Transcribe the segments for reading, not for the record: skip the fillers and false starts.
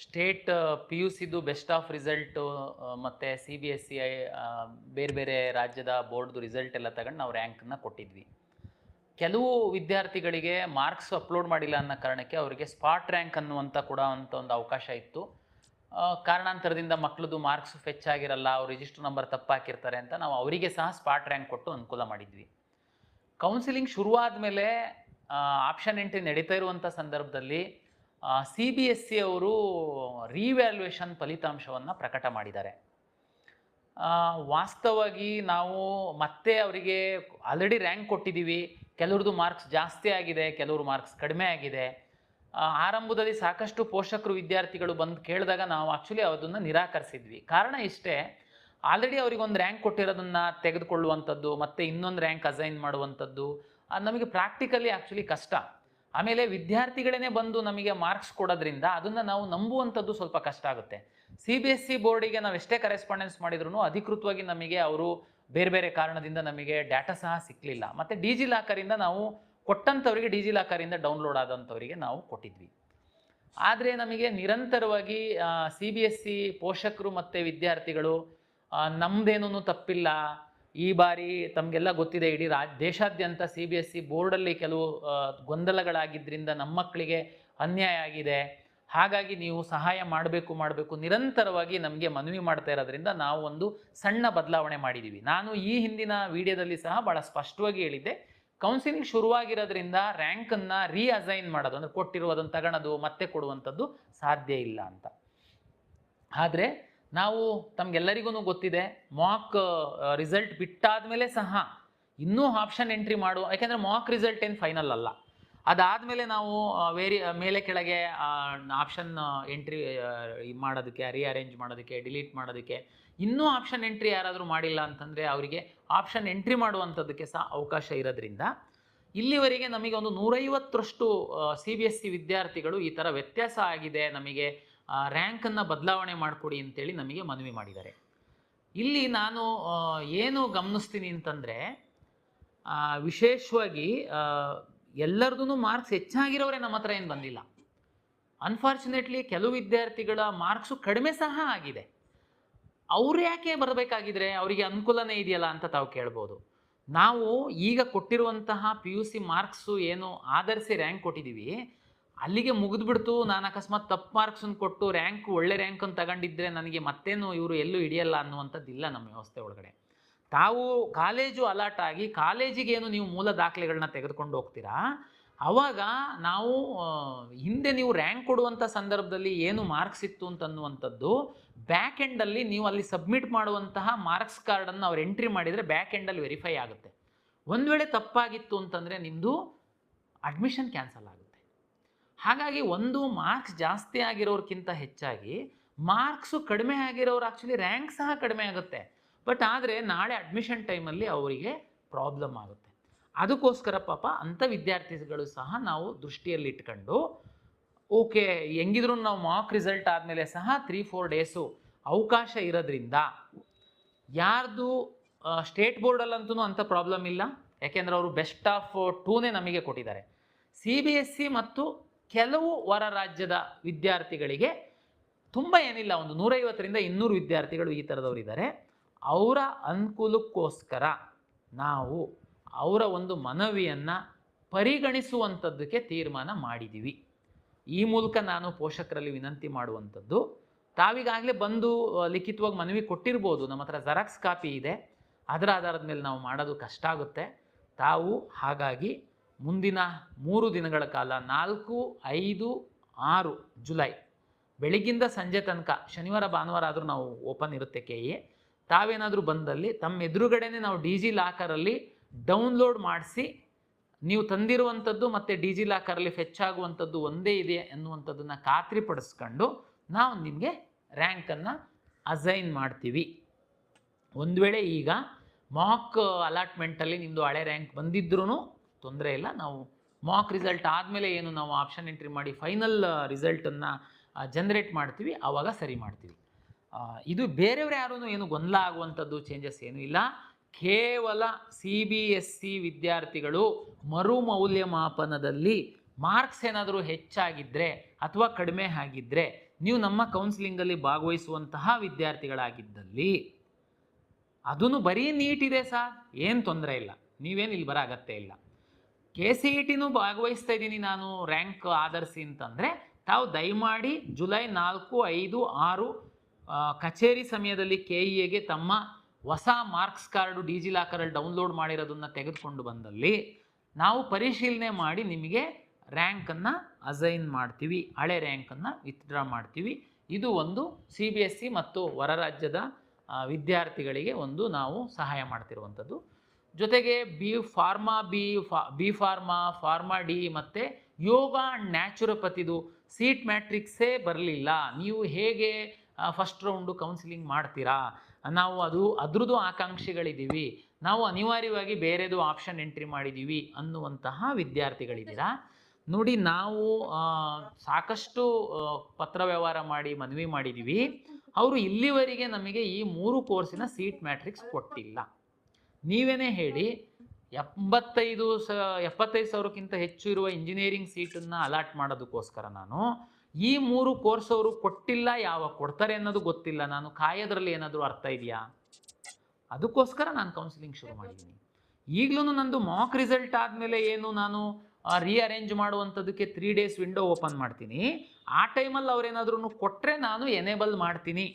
State P U ಸಿದು best of result ಮತ್ತು C B S C ಬೇರೆ ಬೇರೆ ರಾಜ್ಯದ ಬೋರ್ಡ್ದು ರಿಸಲ್ಟ್ ಎಲ್ಲ ತಗೊಂಡು ನಾವು ರ್ಯಾಂಕನ್ನು ಕೊಟ್ಟಿದ್ವಿ. ಕೆಲವು ವಿದ್ಯಾರ್ಥಿಗಳಿಗೆ ಮಾರ್ಕ್ಸ್ ಅಪ್ಲೋಡ್ ಮಾಡಿಲ್ಲ ಅನ್ನೋ ಕಾರಣಕ್ಕೆ ಅವರಿಗೆ ಸ್ಪಾಟ್ ರ್ಯಾಂಕ್ ಅನ್ನುವಂಥ ಒಂದು ಅವಕಾಶ ಇತ್ತು. ಕಾರಣಾಂತರದಿಂದ ಮಕ್ಕಳದು ಮಾರ್ಕ್ಸ್ ಫೆಚ್ ಆಗಿರಲ್ಲ, ಅವ್ರು ರಿಜಿಸ್ಟರ್ ನಂಬರ್ ತಪ್ಪಾಕಿರ್ತಾರೆ ಅಂತ ನಾವು ಅವರಿಗೆ ಸಹ ಸ್ಪಾಟ್ ರ್ಯಾಂಕ್ ಕೊಟ್ಟು ಅನುಕೂಲ ಮಾಡಿದ್ವಿ. ಕೌನ್ಸಿಲಿಂಗ್ ಶುರುವಾದ ಮೇಲೆ ಆಪ್ಷನ್ ಎಂಟ್ರಿ ನಡೀತಾ ಇರುವಂಥ ಸಂದರ್ಭದಲ್ಲಿ ಸಿ ಬಿ ಎಸ್ ಸಿ ಅವರು ರಿವ್ಯಾಲ್ಯೂಯೇಷನ್ ಫಲಿತಾಂಶವನ್ನು ಪ್ರಕಟ ಮಾಡಿದ್ದಾರೆ. ವಾಸ್ತವವಾಗಿ ನಾವು ಮತ್ತೆ ಅವರಿಗೆ ಆಲ್ರೆಡಿ ರ್ಯಾಂಕ್ ಕೊಟ್ಟಿದ್ದೀವಿ, ಕೆಲವ್ರದ್ದು ಮಾರ್ಕ್ಸ್ ಜಾಸ್ತಿ ಆಗಿದೆ, ಕೆಲವ್ರ ಮಾರ್ಕ್ಸ್ ಕಡಿಮೆ ಆಗಿದೆ. ಆರಂಭದಲ್ಲಿ ಸಾಕಷ್ಟು ಪೋಷಕರು ವಿದ್ಯಾರ್ಥಿಗಳು ಬಂದು ಕೇಳಿದಾಗ ನಾವು ಆ್ಯಕ್ಚುಲಿ ಅದನ್ನು ನಿರಾಕರಿಸಿದ್ವಿ. ಕಾರಣ ಇಷ್ಟೇ, ಆಲ್ರೆಡಿ ಅವರಿಗೊಂದು ರ್ಯಾಂಕ್ ಕೊಟ್ಟಿರೋದನ್ನು ತೆಗೆದುಕೊಳ್ಳುವಂಥದ್ದು ಮತ್ತು ಇನ್ನೊಂದು ರ್ಯಾಂಕ್ ಅಸೈನ್ ಮಾಡುವಂಥದ್ದು ನಮಗೆ ಪ್ರಾಕ್ಟಿಕಲಿ ಆ್ಯಕ್ಚುಲಿ ಕಷ್ಟ. ಆಮೇಲೆ ವಿದ್ಯಾರ್ಥಿಗಳೇ ಬಂದು ನಮಗೆ ಮಾರ್ಕ್ಸ್ ಕೊಡೋದ್ರಿಂದ ಅದನ್ನು ನಾವು ನಂಬುವಂಥದ್ದು ಸ್ವಲ್ಪ ಕಷ್ಟ ಆಗುತ್ತೆ. ಸಿ ಬಿ ಎಸ್ ಸಿ ಬೋರ್ಡಿಗೆ ನಾವು ಎಷ್ಟೇ ಕರೆಸ್ಪಾಂಡೆನ್ಸ್ ಮಾಡಿದ್ರು ಅಧಿಕೃತವಾಗಿ ನಮಗೆ ಅವರು ಬೇರೆ ಬೇರೆ ಕಾರಣದಿಂದ ನಮಗೆ ಡಾಟಾ ಸಹ ಸಿಕ್ಕಲಿಲ್ಲ. ಮತ್ತು ಡಿಜಿ ಲಾಕರಿಂದ ನಾವು ಕೊಟ್ಟಂಥವರಿಗೆ ಡಿಜಿ ಲಾಕರಿಂದ ಡೌನ್ಲೋಡ್ ಆದಂಥವರಿಗೆ ನಾವು ಕೊಟ್ಟಿದ್ವಿ. ಆದರೆ ನಮಗೆ ನಿರಂತರವಾಗಿ ಸಿ ಬಿ ಎಸ್ ಸಿ ಪೋಷಕರು ಮತ್ತು ವಿದ್ಯಾರ್ಥಿಗಳು ನಮ್ಮದೇನೂ ತಪ್ಪಿಲ್ಲ, ಈ ಬಾರಿ ತಮಗೆಲ್ಲ ಗೊತ್ತಿದೆ ಇಡೀ ದೇಶಾದ್ಯಂತ ಸಿ ಬಿ ಎಸ್ ಸಿ ಬೋರ್ಡಲ್ಲಿ ಕೆಲವು ಗೊಂದಲಗಳಾಗಿದ್ದರಿಂದ ನಮ್ಮ ಮಕ್ಕಳಿಗೆ ಅನ್ಯಾಯ ಆಗಿದೆ, ಹಾಗಾಗಿ ನೀವು ಸಹಾಯ ಮಾಡಬೇಕು ನಿರಂತರವಾಗಿ ನಮಗೆ ಮನವಿ ಮಾಡ್ತಾ ಇರೋದ್ರಿಂದ ನಾವು ಒಂದು ಸಣ್ಣ ಬದಲಾವಣೆ ಮಾಡಿದ್ದೀವಿ. ನಾನು ಈ ಹಿಂದಿನ ವಿಡಿಯೋದಲ್ಲಿ ಸಹ ಭಾಳ ಸ್ಪಷ್ಟವಾಗಿ ಹೇಳಿದ್ದೆ, ಕೌನ್ಸಿಲಿಂಗ್ ಶುರುವಾಗಿರೋದ್ರಿಂದ ರ್ಯಾಂಕನ್ನು ರೀಅಸೈನ್ ಮಾಡೋದು ಅಂದರೆ ಕೊಟ್ಟಿರುವುದನ್ನು ತಗೊಳ್ಳೋದು ಮತ್ತೆ ಕೊಡುವಂಥದ್ದು ಸಾಧ್ಯ ಇಲ್ಲ ಅಂತ. ಆದರೆ ನಾವು ತಮಗೆಲ್ಲರಿಗೂ ಗೊತ್ತಿದೆ, ಮಾಕ್ ರಿಸಲ್ಟ್ ಬಿಟ್ಟಾದ ಮೇಲೆ ಸಹ ಇನ್ನೂ ಆಪ್ಷನ್ ಎಂಟ್ರಿ ಯಾಕೆಂದರೆ ಮಾಕ್ ರಿಸಲ್ಟ್ ಏನು ಫೈನಲ್ ಅಲ್ಲ. ಅದಾದಮೇಲೆ ನಾವು ಮೇಲೆ ಕೆಳಗೆ ಆಪ್ಷನ್ ಎಂಟ್ರಿ ಮಾಡೋದಕ್ಕೆ, ರೀಅರೇಂಜ್ ಮಾಡೋದಕ್ಕೆ, ಡಿಲೀಟ್ ಮಾಡೋದಕ್ಕೆ ಇನ್ನೂ ಆಪ್ಷನ್ ಎಂಟ್ರಿ ಯಾರಾದರೂ ಮಾಡಿಲ್ಲ ಅಂತಂದರೆ ಅವರಿಗೆ ಆಪ್ಷನ್ ಎಂಟ್ರಿ ಮಾಡುವಂಥದ್ದಕ್ಕೆ ಸಹ ಅವಕಾಶ ಇರೋದ್ರಿಂದ ಇಲ್ಲಿವರೆಗೆ ನಮಗೆ ಒಂದು 150ರಷ್ಟು ಸಿ ಬಿ ಎಸ್ ಸಿ ವಿದ್ಯಾರ್ಥಿಗಳು ಈ ಥರ ವ್ಯತ್ಯಾಸ ಆಗಿದೆ, ನಮಗೆ ರ್ಯಾಂಕನ್ನು ಬದಲಾವಣೆ ಮಾಡಿಕೊಡಿ ಅಂತೇಳಿ ನಮಗೆ ಮನವಿ ಮಾಡಿದ್ದಾರೆ. ಇಲ್ಲಿ ನಾನು ಏನು ಗಮನಿಸ್ತೀನಿ ಅಂತಂದರೆ, ವಿಶೇಷವಾಗಿ ಎಲ್ಲರದೂ ಮಾರ್ಕ್ಸ್ ಹೆಚ್ಚಾಗಿರೋರೇ ನಮ್ಮ ಹತ್ರ ಏನು ಬಂದಿಲ್ಲ. ಅನ್ಫಾರ್ಚುನೇಟ್ಲಿ ಕೆಲವು ವಿದ್ಯಾರ್ಥಿಗಳ ಮಾರ್ಕ್ಸು ಕಡಿಮೆ ಸಹ ಆಗಿದೆ. ಅವ್ರು ಯಾಕೆ ಬರಬೇಕಾಗಿದ್ರೆ ಅವರಿಗೆ ಅನುಕೂಲನೇ ಇದೆಯಲ್ಲ ಅಂತ ತಾವು ಕೇಳ್ಬೋದು. ನಾವು ಈಗ ಕೊಟ್ಟಿರುವಂತಹ ಪಿ ಯು ಸಿ ಮಾರ್ಕ್ಸು ಏನು ಆಧರಿಸಿ ರ್ಯಾಂಕ್ ಕೊಟ್ಟಿದ್ದೀವಿ, ಅಲ್ಲಿಗೆ ಮುಗಿದ್ಬಿಡ್ತು. ನಾನು ಅಕಸ್ಮಾತ್ ತಪ್ಪು ಮಾರ್ಕ್ಸನ್ನು ಕೊಟ್ಟು ಒಳ್ಳೆ ರ್ಯಾಂಕನ್ನು ತಗೊಂಡಿದ್ದರೆ ನನಗೆ ಮತ್ತೇನು ಇವರು ಎಲ್ಲೂ ಹಿಡಿಯಲ್ಲ ಅನ್ನುವಂಥದ್ದಿಲ್ಲ ನಮ್ಮ ವ್ಯವಸ್ಥೆ ಒಳಗಡೆ. ತಾವು ಕಾಲೇಜು ಅಲಾಟ್ ಆಗಿ ಕಾಲೇಜಿಗೇನು ನೀವು ಮೂಲ ದಾಖಲೆಗಳನ್ನ ತೆಗೆದುಕೊಂಡು ಹೋಗ್ತೀರಾ, ಆವಾಗ ನಾವು ಹಿಂದೆ ನೀವು ರ್ಯಾಂಕ್ ಕೊಡುವಂಥ ಸಂದರ್ಭದಲ್ಲಿ ಏನು ಮಾರ್ಕ್ಸ್ ಇತ್ತು ಅಂತನ್ನುವಂಥದ್ದು ಬ್ಯಾಕ್ ಎಂಡಲ್ಲಿ ನೀವು ಅಲ್ಲಿ ಸಬ್ಮಿಟ್ ಮಾಡುವಂತಹ ಮಾರ್ಕ್ಸ್ ಕಾರ್ಡನ್ನು ಅವ್ರು ಎಂಟ್ರಿ ಮಾಡಿದರೆ ಬ್ಯಾಕ್ ಎಂಡಲ್ಲಿ ವೆರಿಫೈ ಆಗುತ್ತೆ. ಒಂದು ವೇಳೆ ತಪ್ಪಾಗಿತ್ತು ಅಂತಂದರೆ ನಿಮ್ಮದು ಅಡ್ಮಿಷನ್ ಕ್ಯಾನ್ಸಲ್ ಆಗುತ್ತೆ. ಹಾಗಾಗಿ ಒಂದು ಮಾರ್ಕ್ಸ್ ಜಾಸ್ತಿ ಆಗಿರೋರ್ಕಿಂತ ಹೆಚ್ಚಾಗಿ ಮಾರ್ಕ್ಸು ಕಡಿಮೆ ಆಗಿರೋರು ಆ್ಯಕ್ಚುಲಿ ರ್ಯಾಂಕ್ ಸಹ ಕಡಿಮೆ ಆಗುತ್ತೆ. ಬಟ್ ಆದರೆ ನಾಳೆ ಅಡ್ಮಿಷನ್ ಟೈಮಲ್ಲಿ ಅವರಿಗೆ ಪ್ರಾಬ್ಲಮ್ ಆಗುತ್ತೆ. ಅದಕ್ಕೋಸ್ಕರ ಪಾಪ ಅಂಥ ವಿದ್ಯಾರ್ಥಿಗಳು ಸಹ ನಾವು ದೃಷ್ಟಿಯಲ್ಲಿ ಇಟ್ಕೊಂಡು ಓಕೆ, ಹೆಂಗಿದ್ರು ನಾವು ಮಾಕ್ ರಿಸಲ್ಟ್ ಆದಮೇಲೆ ಸಹ 3-4 ಡೇಸು ಅವಕಾಶ ಇರೋದ್ರಿಂದ ಯಾರ್ದು ಸ್ಟೇಟ್ ಬೋರ್ಡಲ್ಲಂತೂ ಅಂಥ ಪ್ರಾಬ್ಲಮ್ ಇಲ್ಲ, ಯಾಕೆಂದರೆ ಅವರು ಬೆಸ್ಟ್ ಆಫ್ 2ನೇ ನಮಗೆ ಕೊಟ್ಟಿದ್ದಾರೆ. ಸಿ ಬಿ ಎಸ್ ಸಿ ಮತ್ತು ಕೆಲವು ಹೊರ ರಾಜ್ಯದ ವಿದ್ಯಾರ್ಥಿಗಳಿಗೆ ತುಂಬ ಏನಿಲ್ಲ, ಒಂದು 150ರಿಂದ 200 ವಿದ್ಯಾರ್ಥಿಗಳು ಈ ಥರದವರು ಇದ್ದಾರೆ. ಅವರ ಅನುಕೂಲಕ್ಕೋಸ್ಕರ ನಾವು ಅವರ ಒಂದು ಮನವಿಯನ್ನು ಪರಿಗಣಿಸುವಂಥದ್ದಕ್ಕೆ ತೀರ್ಮಾನ ಮಾಡಿದ್ದೀವಿ. ಈ ಮೂಲಕ ನಾನು ಪೋಷಕರಲ್ಲಿ ವಿನಂತಿ ಮಾಡುವಂಥದ್ದು, ತಾವೀಗಾಗಲೇ ಬಂದು ಲಿಖಿತವಾಗಿ ಮನವಿ ಕೊಟ್ಟಿರ್ಬೋದು, ನಮ್ಮ ಹತ್ರ ಜೆರಾಕ್ಸ್ ಕಾಪಿ ಇದೆ, ಅದರ ಆಧಾರದ ಮೇಲೆ ನಾವು ಮಾಡೋದು ಕಷ್ಟ ಆಗುತ್ತೆ. ತಾವು ಹಾಗಾಗಿ ಮುಂದಿನ 3 ದಿನಗಳ ಕಾಲ 4, 5, 6 ಜುಲೈ ಬೆಳಗ್ಗಿಂದ ಸಂಜೆ ತನಕ, ಶನಿವಾರ ಭಾನುವಾರ ಆದರೂ ನಾವು ಓಪನ್ ಇರುತ್ತೆ KA, ತಾವೇನಾದರೂ ಬಂದಲ್ಲಿ ತಮ್ಮ ಎದುರುಗಡೆನೇ ನಾವು ಡಿಜಿ ಲಾಕರಲ್ಲಿ ಡೌನ್ಲೋಡ್ ಮಾಡಿಸಿ ನೀವು ತಂದಿರುವಂಥದ್ದು ಮತ್ತು ಡಿಜಿ ಲಾಕರಲ್ಲಿ ಫೆಚ್ ಆಗುವಂಥದ್ದು ಒಂದೇ ಇದೆ ಅನ್ನುವಂಥದ್ದನ್ನು ಖಾತ್ರಿಪಡಿಸ್ಕೊಂಡು ನಾವು ನಿಮಗೆ ರ್ಯಾಂಕನ್ನು ಅಸೈನ್ ಮಾಡ್ತೀವಿ. ಒಂದು ವೇಳೆ ಈಗ ಮಾಕ್ ಅಲಾಟ್ಮೆಂಟಲ್ಲಿ ನಿಮ್ಮದು ಹಳೆ ರ್ಯಾಂಕ್ ಬಂದಿದ್ರೂ ತೊಂದರೆ ಇಲ್ಲ, ನಾವು ಮಾಕ್ ರಿಸಲ್ಟ್ ಆದಮೇಲೆ ಏನು ನಾವು ಆಪ್ಷನ್ ಎಂಟ್ರಿ ಮಾಡಿ ಫೈನಲ್ ರಿಸಲ್ಟನ್ನು ಜನ್ರೇಟ್ ಮಾಡ್ತೀವಿ, ಆವಾಗ ಸರಿ ಮಾಡ್ತೀವಿ. ಇದು ಬೇರೆಯವರು ಯಾರೂ ಏನು ಗೊಂದಲ ಆಗುವಂಥದ್ದು ಚೇಂಜಸ್ ಏನೂ ಇಲ್ಲ. ಕೇವಲ ಸಿ ಬಿ ಎಸ್ ಸಿ ವಿದ್ಯಾರ್ಥಿಗಳು ಮರು ಮೌಲ್ಯಮಾಪನದಲ್ಲಿ ಮಾರ್ಕ್ಸ್ ಏನಾದರೂ ಹೆಚ್ಚಾಗಿದ್ದರೆ ಅಥವಾ ಕಡಿಮೆ ಆಗಿದ್ದರೆ ನೀವು ನಮ್ಮ ಕೌನ್ಸಿಲಿಂಗಲ್ಲಿ ಭಾಗವಹಿಸುವಂತಹ ವಿದ್ಯಾರ್ಥಿಗಳಾಗಿದ್ದಲ್ಲಿ, ಅದನ್ನು ಬರೀ ನೀಟ್ ಇದೆ ಸರ್, ಏನು ತೊಂದರೆ ಇಲ್ಲ, ನೀವೇನು ಇಲ್ಲಿ ಬರೋ ಅಗತ್ಯ ಇಲ್ಲ. KCETನೂ ಭಾಗವಹಿಸ್ತಾ ಇದ್ದೀನಿ ನಾನು, ರ್ಯಾಂಕ್ ಆಧರಿಸಿ ಅಂತಂದರೆ ತಾವು ದಯಮಾಡಿ ಜುಲೈ 4, 5, 6 ಕಚೇರಿ ಸಮಯದಲ್ಲಿ KEAಗೆ ತಮ್ಮ ಹೊಸ ಮಾರ್ಕ್ಸ್ ಕಾರ್ಡು ಡಿಜಿಲಾಕರಲ್ಲಿ ಡೌನ್ಲೋಡ್ ಮಾಡಿರೋದನ್ನು ತೆಗೆದುಕೊಂಡು ಬಂದಲ್ಲಿ ನಾವು ಪರಿಶೀಲನೆ ಮಾಡಿ ನಿಮಗೆ ರ್ಯಾಂಕನ್ನು ಅಸೈನ್ ಮಾಡ್ತೀವಿ, ಹಳೆ ರ್ಯಾಂಕನ್ನು ವಿತ್ಡ್ರಾ ಮಾಡ್ತೀವಿ. ಇದು ಒಂದು CBSE ಮತ್ತು ಹೊರ ರಾಜ್ಯದ ವಿದ್ಯಾರ್ಥಿಗಳಿಗೆ ಒಂದು ನಾವು ಸಹಾಯ ಮಾಡ್ತಿರುವಂಥದ್ದು. ಜೊತೆಗೆ ಬಿ ಫಾರ್ಮಾ ಡಿ ಮತ್ತು ಯೋಗ ಆ್ಯಂಡ್ ನ್ಯಾಚುರೋಪತಿದು ಸೀಟ್ ಮ್ಯಾಟ್ರಿಕ್ಸೇ ಬರಲಿಲ್ಲ, ನೀವು ಹೇಗೆ ಫಸ್ಟ್ ರೌಂಡು ಕೌನ್ಸಿಲಿಂಗ್ ಮಾಡ್ತೀರಾ, ನಾವು ಅದ್ರದ್ದು ಆಕಾಂಕ್ಷಿಗಳಿದ್ದೀವಿ, ನಾವು ಅನಿವಾರ್ಯವಾಗಿ ಬೇರೆದು ಆಪ್ಷನ್ ಎಂಟ್ರಿ ಮಾಡಿದ್ದೀವಿ ಅನ್ನುವಂತಹ ವಿದ್ಯಾರ್ಥಿಗಳಿದ್ದೀರಾ. ನೋಡಿ, ನಾವು ಸಾಕಷ್ಟು ಪತ್ರ ವ್ಯವಹಾರ ಮಾಡಿ ಮನವಿ ಮಾಡಿದ್ದೀವಿ. ಅವರು ಇಲ್ಲಿವರೆಗೆ ನಮಗೆ ಈ 3 ಕೋರ್ಸಿನ ಸೀಟ್ ಮ್ಯಾಟ್ರಿಕ್ಸ್ ಕೊಟ್ಟಿಲ್ಲ. ನೀವೇನೇ ಹೇಳಿ 75,000ಕ್ಕಿಂತ ಹೆಚ್ಚು ಇರುವ ಇಂಜಿನಿಯರಿಂಗ್ ಸೀಟನ್ನು ಅಲಾಟ್ ಮಾಡೋದಕ್ಕೋಸ್ಕರ ನಾನು ಈ 3 ಕೋರ್ಸ್ ಅವರು ಕೊಟ್ಟಿಲ್ಲ, ಯಾವಾಗ ಕೊಡ್ತಾರೆ ಅನ್ನೋದು ಗೊತ್ತಿಲ್ಲ, ನಾನು ಕಾಯೋದ್ರಲ್ಲಿ ಏನಾದರೂ ಅರ್ಥ ಇದೆಯಾ? ಅದಕ್ಕೋಸ್ಕರ ನಾನು ಕೌನ್ಸಿಲಿಂಗ್ ಶುರು ಮಾಡಿದ್ದೀನಿ. ಈಗಲೂ ನಂದು ಮಾಕ್ ರಿಸಲ್ಟ್ ಆದಮೇಲೆ ಏನು ನಾನು ರೀಅರೇಂಜ್ ಮಾಡುವಂಥದ್ದಕ್ಕೆ 3 ಡೇಸ್ ವಿಂಡೋ ಓಪನ್ ಮಾಡ್ತೀನಿ. ಆ ಟೈಮಲ್ಲಿ ಅವ್ರೇನಾದ್ರೂ ಕೊಟ್ಟರೆ ನಾನು ಎನೇಬಲ್ ಮಾಡ್ತೀನಿ.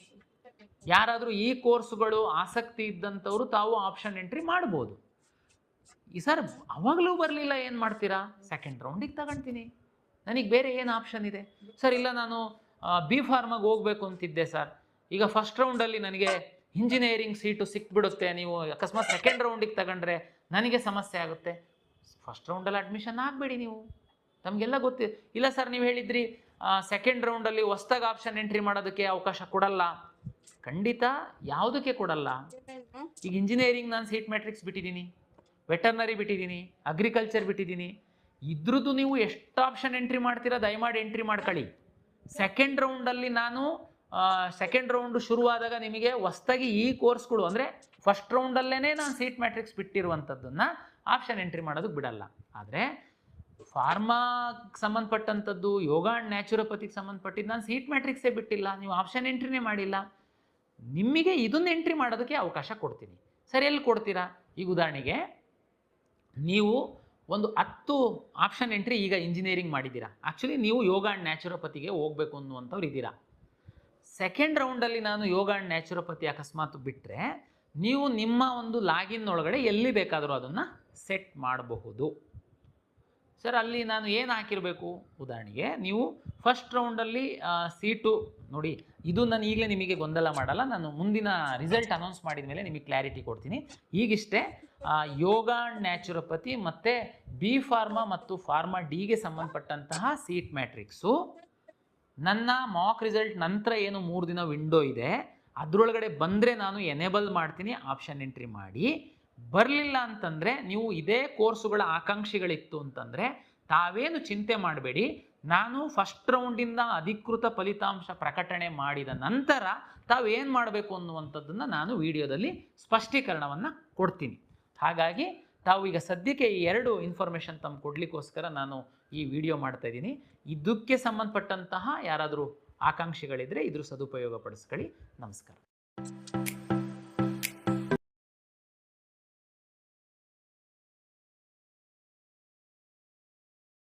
ಯಾರಾದರೂ ಈ ಕೋರ್ಸ್ಗಳು ಆಸಕ್ತಿ ಇದ್ದಂಥವ್ರು ತಾವು ಆಪ್ಷನ್ ಎಂಟ್ರಿ ಮಾಡ್ಬೋದು. ಈ ಸರ್ ಅವಾಗಲೂ ಬರಲಿಲ್ಲ, ಏನು ಮಾಡ್ತೀರಾ? ಸೆಕೆಂಡ್ ರೌಂಡಿಗೆ ತಗೊಳ್ತೀನಿ, ನನಗೆ ಬೇರೆ ಏನು ಆಪ್ಷನ್ ಇದೆ ಸರ್? ಇಲ್ಲ, ನಾನು ಬಿ ಫಾರ್ಮಾಗೆ ಹೋಗಬೇಕು ಅಂತಿದ್ದೆ ಸರ್, ಈಗ ಫಸ್ಟ್ ರೌಂಡಲ್ಲಿ ನನಗೆ ಇಂಜಿನಿಯರಿಂಗ್ ಸೀಟು ಸಿಕ್ಬಿಡುತ್ತೆ, ನೀವು ಅಕಸ್ಮಾತ್ ಸೆಕೆಂಡ್ ರೌಂಡಿಗೆ ತಗೊಂಡ್ರೆ ನನಗೆ ಸಮಸ್ಯೆ ಆಗುತ್ತೆ. ಫಸ್ಟ್ ರೌಂಡಲ್ಲಿ ಅಡ್ಮಿಷನ್ ಆಗಬೇಡಿ, ನೀವು ನಮಗೆಲ್ಲ ಗೊತ್ತಿದೆ. ಇಲ್ಲ ಸರ್, ನೀವು ಹೇಳಿದ್ರಿ ಸೆಕೆಂಡ್ ರೌಂಡಲ್ಲಿ ಹೊಸ್ದಾಗಿ ಆಪ್ಷನ್ ಎಂಟ್ರಿ ಮಾಡೋದಕ್ಕೆ ಅವಕಾಶ ಕೊಡಲ್ಲ. ಖಂಡಿತ ಯಾವುದಕ್ಕೆ ಕೊಡಲ್ಲ. ಈಗ ಇಂಜಿನಿಯರಿಂಗ್ ನಾನು ಸೀಟ್ ಮ್ಯಾಟ್ರಿಕ್ಸ್ ಬಿಟ್ಟಿದ್ದೀನಿ, ವೆಟರ್ನರಿ ಬಿಟ್ಟಿದ್ದೀನಿ, ಅಗ್ರಿಕಲ್ಚರ್ ಬಿಟ್ಟಿದ್ದೀನಿ. ಇದ್ರದ್ದು ನೀವು ಎಷ್ಟು ಆಪ್ಷನ್ ಎಂಟ್ರಿ ಮಾಡ್ತೀರಾ ದಯಮಾಡಿ ಎಂಟ್ರಿ ಮಾಡ್ಕೊಳ್ಳಿ. ಸೆಕೆಂಡ್ ರೌಂಡಲ್ಲಿ ನಾನು ಸೆಕೆಂಡ್ ರೌಂಡು ಶುರುವಾದಾಗ ನಿಮಗೆ ಹೊಸ್ದಾಗಿ ಈ ಕೋರ್ಸ್ಗಳು ಅಂದರೆ ಫಸ್ಟ್ ರೌಂಡಲ್ಲೇ ನಾನು ಸೀಟ್ ಮ್ಯಾಟ್ರಿಕ್ಸ್ ಬಿಟ್ಟಿರುವಂಥದ್ದನ್ನು ಆಪ್ಷನ್ ಎಂಟ್ರಿ ಮಾಡೋದಕ್ಕೆ ಬಿಡಲ್ಲ. ಆದರೆ ಫಾರ್ಮಾಗೆ ಸಂಬಂಧಪಟ್ಟಂಥದ್ದು, ಯೋಗ ಆ್ಯಂಡ್ ನ್ಯಾಚುರೋಪತಿಗೆ ಸಂಬಂಧಪಟ್ಟಿದ್ದು ನಾನು ಸೀಟ್ ಮ್ಯಾಟ್ರಿಕ್ಸೇ ಬಿಟ್ಟಿಲ್ಲ, ನೀವು ಆಪ್ಷನ್ ಎಂಟ್ರಿನೇ ಮಾಡಿಲ್ಲ, ನಿಮಗೆ ಇದನ್ನು ಎಂಟ್ರಿ ಮಾಡೋದಕ್ಕೆ ಅವಕಾಶ ಕೊಡ್ತೀನಿ. ಸರಿ, ಎಲ್ಲಿ ಕೊಡ್ತೀರಾ? ಈಗ ಉದಾಹರಣೆಗೆ ನೀವು ಒಂದು 10 ಆಪ್ಷನ್ ಎಂಟ್ರಿ ಈಗ ಇಂಜಿನಿಯರಿಂಗ್ ಮಾಡಿದ್ದೀರಾ, ಆ್ಯಕ್ಚುಲಿ ನೀವು ಯೋಗ ಆ್ಯಂಡ್ ನ್ಯಾಚುರೋಪತಿಗೆ ಹೋಗಬೇಕು ಅನ್ನುವಂಥವ್ರು ಇದ್ದೀರಾ. ಸೆಕೆಂಡ್ ರೌಂಡಲ್ಲಿ ನಾನು ಯೋಗ ಆ್ಯಂಡ್ ನ್ಯಾಚುರೋಪತಿ ಅಕಸ್ಮಾತ್ ಬಿಟ್ಟರೆ ನೀವು ನಿಮ್ಮ ಒಂದು ಲಾಗಿನ್ ಒಳಗಡೆ ಎಲ್ಲಿ ಬೇಕಾದರೂ ಅದನ್ನು ಸೆಟ್ ಮಾಡಬಹುದು. ಸರ್, ಅಲ್ಲಿ ನಾನು ಏನು ಹಾಕಿರಬೇಕು? ಉದಾಹರಣೆಗೆ ನೀವು ಫಸ್ಟ್ ರೌಂಡಲ್ಲಿ ಸೀಟು ನೋಡಿ, ಇದು ನಾನು ಈಗಲೇ ನಿಮಗೆ ಗೊಂದಲ ಮಾಡಲ್ಲ, ನಾನು ಮುಂದಿನ ರಿಸಲ್ಟ್ ಅನೌನ್ಸ್ ಮಾಡಿದ ಮೇಲೆ ನಿಮಗೆ ಕ್ಲಾರಿಟಿ ಕೊಡ್ತೀನಿ. ಈಗಿಷ್ಟೇ ಯೋಗ ಆ್ಯಂಡ್ ನ್ಯಾಚುರೋಪತಿ ಮತ್ತು ಬಿ ಫಾರ್ಮಾ ಮತ್ತು ಫಾರ್ಮಾ ಡಿಗೆ ಸಂಬಂಧಪಟ್ಟಂತಹ ಸೀಟ್ ಮ್ಯಾಟ್ರಿಕ್ಸು ನನ್ನ ಮಾಕ್ ರಿಸಲ್ಟ್ ನಂತರ ಏನು 3 ದಿನ ವಿಂಡೋ ಇದೆ ಅದರೊಳಗಡೆ ಬಂದರೆ ನಾನು ಎನೇಬಲ್ ಮಾಡ್ತೀನಿ, ಆಪ್ಷನ್ ಎಂಟ್ರಿ ಮಾಡಿ. ಬರಲಿಲ್ಲ ಅಂತಂದರೆ ನೀವು ಇದೇ ಕೋರ್ಸುಗಳ ಆಕಾಂಕ್ಷಿಗಳಿತ್ತು ಅಂತಂದರೆ ತಾವೇನು ಚಿಂತೆ ಮಾಡಬೇಡಿ, ನಾನು ಫಸ್ಟ್ ರೌಂಡಿಂದ ಅಧಿಕೃತ ಫಲಿತಾಂಶ ಪ್ರಕಟಣೆ ಮಾಡಿದ ನಂತರ ತಾವೇನು ಮಾಡಬೇಕು ಅನ್ನುವಂಥದ್ದನ್ನು ನಾನು ವಿಡಿಯೋದಲ್ಲಿ ಸ್ಪಷ್ಟೀಕರಣವನ್ನು ಕೊಡ್ತೀನಿ. ಹಾಗಾಗಿ ತಾವು ಈಗ ಸದ್ಯಕ್ಕೆ ಈ 2 ಇನ್ಫಾರ್ಮೇಷನ್ ತಮ್ಮ ಕೊಡಲಿಕ್ಕೋಸ್ಕರ ನಾನು ಈ ವಿಡಿಯೋ ಮಾಡ್ತಾಯಿದ್ದೀನಿ. ಇದಕ್ಕೆ ಸಂಬಂಧಪಟ್ಟಂತಹ ಯಾರಾದರೂ ಆಕಾಂಕ್ಷಿಗಳಿದ್ದರೆ ಇದ್ರ ಸದುಪಯೋಗ ಪಡಿಸ್ಕೊಳ್ಳಿ. ನಮಸ್ಕಾರ.